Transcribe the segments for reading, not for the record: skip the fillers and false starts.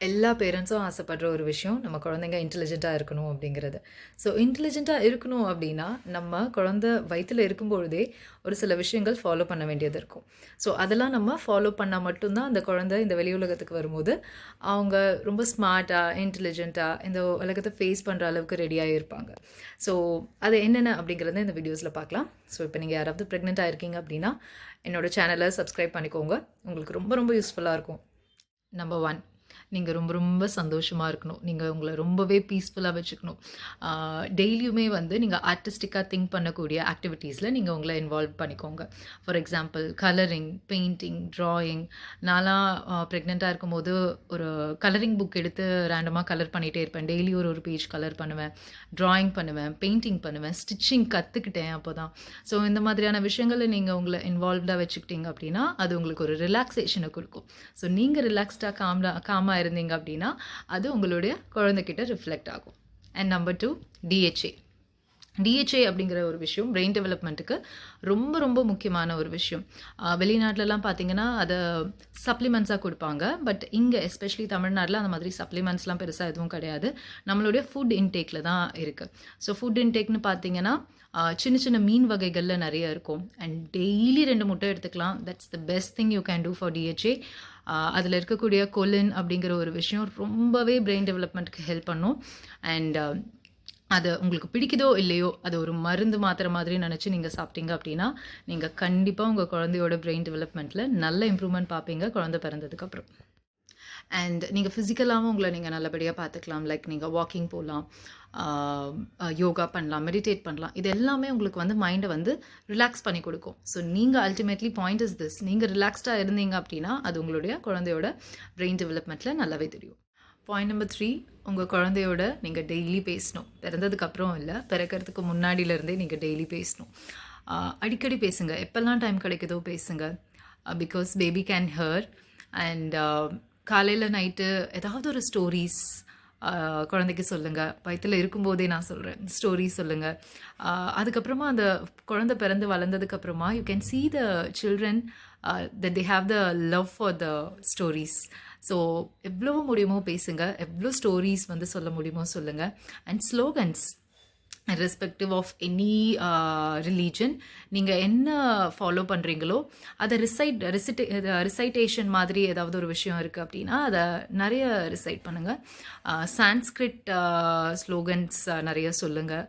எல்லா பேரண்ட்ஸும் ஆசைப்படுற ஒரு விஷயம், நம்ம குழந்தைங்க இன்டெலிஜென்ட்டா இருக்கணும் அப்படிங்கிறது. ஸோ இன்டெலிஜென்ட்டா இருக்கணும் அப்படின்னா, நம்ம குழந்தை வயித்துல இருக்கும்பொழுதே ஒரு சில விஷயங்கள் ஃபாலோ பண்ண வேண்டியது இருக்கும். ஸோ அதெல்லாம் நம்ம ஃபாலோ பண்ணா மட்டும் தான் அந்த குழந்தை இந்த வெளி உலகத்துக்கு வரும்போது, அவங்க ரொம்ப ஸ்மார்ட்டா, இன்டெலிஜென்ட்டா இந்த உலகத்த ஃபேஸ் பண்ற அளவுக்கு ரெடியா இருப்பாங்க. ஸோ அது என்னென்ன அப்படிங்கிறத இந்த வீடியோஸ்ல பார்க்கலாம். ஸோ இப்போ நீங்க யாராவது பிரெக்னன்ட்டா இருக்கீங்க அப்படின்னா, என்னோட சேனல சப்ஸ்கிரைப் பண்ணிக்கோங்க. உங்களுக்கு ரொம்ப ரொம்ப யூஸ்ஃபுல்லா இருக்கும். நம்பர் 1 நீங்க ரொம்ப ரொம்ப சந்தோஷமா இருக்கணும். நீங்க உங்கள ரொம்பவே பீஸ்ஃபுல்லா வச்சுக்கணும். ஆ டெய்லியுமே வந்து நீங்க ஆர்டிஸ்டிக்கா திங்க் பண்ணக்கூடிய ஆக்டிவிட்டீஸ்ல நீங்க உங்கள இன்வால்வ் பண்ணிக்கோங்க. For example colouring, painting, drawing. நான்லாம் பிரெக்னன்ட்டா இருக்கும்போது ஒரு கலரிங் புக் எடுத்து ரேண்டமா கலர் பண்ணிட்டே இருப்பேன். டெய்லி ஒரு ஒரு பேஜ் கலர் பண்ணுவேன். ட்ராயிங் பண்ணுவேன், பெயிண்டிங் பண்ணுவேன், ஸ்டிச்சிங் கத்துக்கிட்டேன் அப்போதான். ஸோ இந்த மாதிரியான விஷயங்கள்ல நீங்க உங்கள இன்வால்வ்டா வச்சுக்கிட்டீங்க அப்படின்னா, அது உங்களுக்கு ஒரு ரிலாக்சேஷன குடுக்கும். ஸோ நீங்க ரிலாக்ஸ்டா, காமா இருந்தீங்க அப்படின்னா, அது உங்களுடைய குழந்தைகிட்ட ரிஃப்ளெக்ட் ஆகும். And number 2 DHA. டிஹெச்ஏ அப்படிங்கிற ஒரு விஷயம் பிரெயின் டெவலப்மெண்ட்டுக்கு ரொம்ப ரொம்ப முக்கியமான ஒரு விஷயம். வெளிநாட்டிலலாம் பார்த்தீங்கன்னா, அத சப்ளிமெண்ட்ஸா குடுப்பாங்க. பட் இங்க எஸ்பெஷலி தமிழ்நாட்ல அந்த மாதிரி சப்ளிமெண்ட்ஸ்லாம் பெருசா எதுவும் கிடையாது. நம்மளுடைய ஃபுட் இன்டேக்ல தான் இருக்கு. ஸோ ஃபுட் இன்டேக்ன்னு பார்த்தீங்கன்னா, சின்ன சின்ன மீன் வகைகள்ல நெறைய இருக்கும். அண்ட் டெய்லி 2 முட்டை எடுத்துக்கலாம். That's the best thing you can do for DHA. அதில இருக்கக்கூடிய கொலின் அப்படிங்கிற ஒரு விஷயம் ரொம்பவே பிரெயின் டெவலப்மெண்ட்க்கு ஹெல்ப் பண்ணும். அண்ட் அது உங்களுக்கு பிடிக்குதோ இல்லையோ, அது ஒரு மருந்து மாத்திரை மாதிரி நெனச்சு நீங்க சாப்பிட்டீங்க அப்டின்னா, நீங்க கண்டிப்பா உங்க குழந்தையோட பிரெயின் டெவலப்மெண்ட்ல நல்ல இம்ப்ரூவ்மென்ட் பார்ப்பீங்க குழந்தை பிறந்ததுக்கப்புறம். அண்ட் நீங்க ஃபிசிக்கலாவும் உங்கள நீங்க நல்லபடியா பார்த்துக்கலாம். லைக் நீங்க வாக்கிங் போலாம், ஆ யோகா பண்ணலாம், மெடிடேட் பண்ணலாம். இது எல்லாமே உங்களுக்கு வந்து மைண்ட வந்து ரிலாக்ஸ் பண்ணி குடுக்கும். ஸோ நீங்க அல்டிமேட்லி பாயிண்ட் இஸ் திஸ். நீங்க ரிலாக்ஸ்டா இருந்தீங்க அப்டின்னா, அது உங்களுடைய குழந்தையோட பிரெயின் டெவலப்மெண்ட்ல நல்லாவே தெரியும். பாயிண்ட் நம்பர் 3 உங்க குழந்தையோட நீங்க டெய்லி பேசணும். பிறந்ததுக்கு அப்புறம் இல்ல, பிறக்கறதுக்கு முன்னாடில இருந்தே நீங்க டெய்லி பேசணும். அடிக்கடி பேசுங்க. எப்பலாம் டைம் கிடைக்குதோ பேசுங்க. Because baby can hear. And காலையில, நைட்டு ஏதாவது ஒரு ஸ்டோரீஸ் குழந்தைக்கு சொல்லுங்க. வயித்துல இருக்கும்போதே நான் சொல்றேன். ஸ்டோரீஸ் சொல்லுங்க. அதுக்கப்புறமா அந்த குழந்தை பிறந்து வளர்ந்ததுக்கு அப்புறமா you can see the children that they have the love for the stories. So எவ்வளவு முடியுமோ பேசுங்க. எவ்வளோ ஸ்டோரீஸ் வந்து சொல்ல முடியுமோ சொல்லுங்க. And slogans respective of any religion நீங்கள் என்ன ஃபாலோ பண்ணுறீங்களோ அதை ரிசைட்டேஷன் மாதிரி ஏதாவது ஒரு விஷயம் இருக்குது அப்படின்னா அதை நிறைய ரிசைட் பண்ணுங்கள். சான்ஸ்கிரிட் ஸ்லோகன்ஸ் நிறைய சொல்லுங்கள்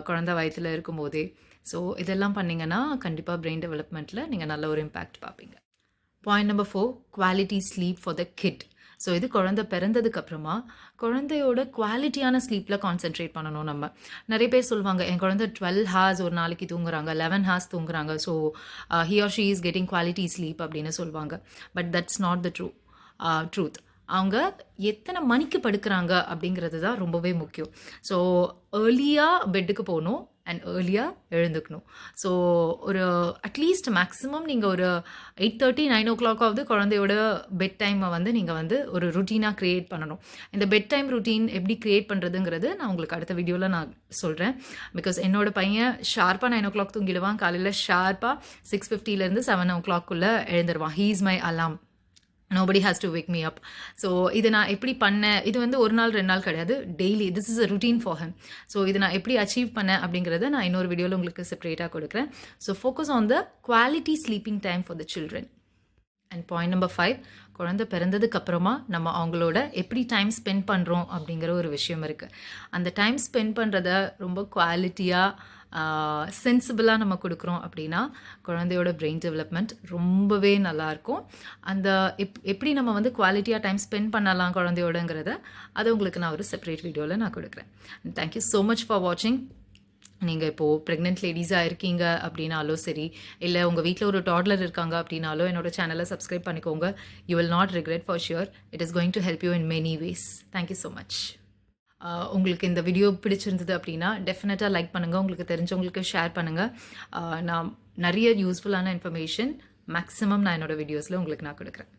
குழந்தை வயத்தில் இருக்கும்போதே. ஸோ இதெல்லாம் பண்ணிங்கன்னா கண்டிப்பாக பிரெயின் டெவலப்மெண்ட்டில் நீங்கள் நல்ல ஒரு இம்பேக்ட் பார்ப்பீங்க. Point number 4 quality sleep for the kid. So இது குழந்தை பிறந்ததுக்கு அப்புறமா குழந்தையோட குவாலிட்டியான ஸ்லீப்பில் கான்சென்ட்ரேட் பண்ணணும் நம்ம. நிறைய பேர் சொல்லுவாங்க என் குழந்தை 12 ஹார்ஸ் ஒரு நாளைக்கு தூங்குறாங்க, 11 ஹார்ஸ் தூங்குறாங்க. So he or she is getting quality sleep அப்படின்னு சொல்லுவாங்க. But that's not the truth. அவங்க எத்தனை மணிக்கு படுக்கிறாங்க அப்படிங்கிறது தான் ரொம்பவே முக்கியம். ஸோ ஏர்லியாக பெட்டுக்கு போகணும் அண்ட் ஏர்லியாக எழுந்துக்கணும். ஸோ ஒரு அட்லீஸ்ட் மேக்ஸிமம் நீங்கள் ஒரு 8:30 9:00 குழந்தையோட பெட் டைமை வந்து நீங்கள் வந்து ஒரு ருட்டீனாக க்ரியேட் பண்ணணும். இந்த பெட் டைம் ருட்டீன் எப்படி க்ரியேட் பண்ணுறதுங்கிறது நான் உங்களுக்கு அடுத்த வீடியோவில் நான் சொல்கிறேன். பிகாஸ் என்னோட பையன் ஷார்ப்பாக 9:00 தூங்கிடுவான். காலையில் ஷார்ப்பாக 6:50லேருந்து 7:00 எழுந்துருவான். He is my alarm. Nobody has to wake me up. So இது நான் எப்படி பண்ணேன், இது வந்து ஒரு நாள் 2 நாள் கிடையாது, daily this is a routine for him. So இதை நான் எப்படி அச்சீவ் பண்ணேன் அப்படிங்கிறத நான் இன்னொரு வீடியோவில் உங்களுக்கு செப்பரேட்டாக கொடுக்குறேன். So focus on the quality sleeping time for the children. And point number 5 குழந்தை பிறந்ததுக்கு அப்புறமா நம்ம அவங்களோட எப்படி டைம் ஸ்பெண்ட் பண்ணுறோம் அப்படிங்கிற ஒரு விஷயம் இருக்குது. அந்த டைம் ஸ்பெண்ட் பண்ணுறத ரொம்ப குவாலிட்டியாக சென்சிபிளாக நம்ம கொடுக்குறோம் அப்படின்னா குழந்தையோட பிரெயின் டெவலப்மெண்ட் ரொம்பவே நல்லாயிருக்கும். அந்த எப்படி நம்ம வந்து குவாலிட்டியாக டைம் ஸ்பெண்ட் பண்ணலாம் குழந்தையோடங்கிறத அதை உங்களுக்கு நான் ஒரு செப்பரேட் வீடியோவில் நான் கொடுக்குறேன். தேங்க்யூ ஸோ மச் ஃபார் வாட்சிங். நீங்கள் இப்போது ப்ரெக்னென்ட் லேடிஸாக இருக்கீங்க அப்படின்னாலும் சரி, இல்லை உங்கள் வீட்டில் ஒரு டாட்லர் இருக்காங்க அப்படின்னாலும் என்னோட சேனலை சப்ஸ்கிரைப் பண்ணிக்கோங்க. You will not regret for sure. It is going to help you in many ways. Thank you so much. உங்களுக்கு இந்த வீடியோ பிடிச்சிருந்தது அப்படின்னா டெஃபினட்டாக லைக் பண்ணுங்கள். உங்களுக்கு தெரிஞ்சவங்களுக்கு ஷேர் பண்ணுங்கள். நான் நிறைய யூஸ்ஃபுல்லான இன்ஃபர்மேஷன் மேக்ஸிமம் நான் என்னோடய வீடியோஸில் உங்களுக்கு நான் கொடுக்குறேன்.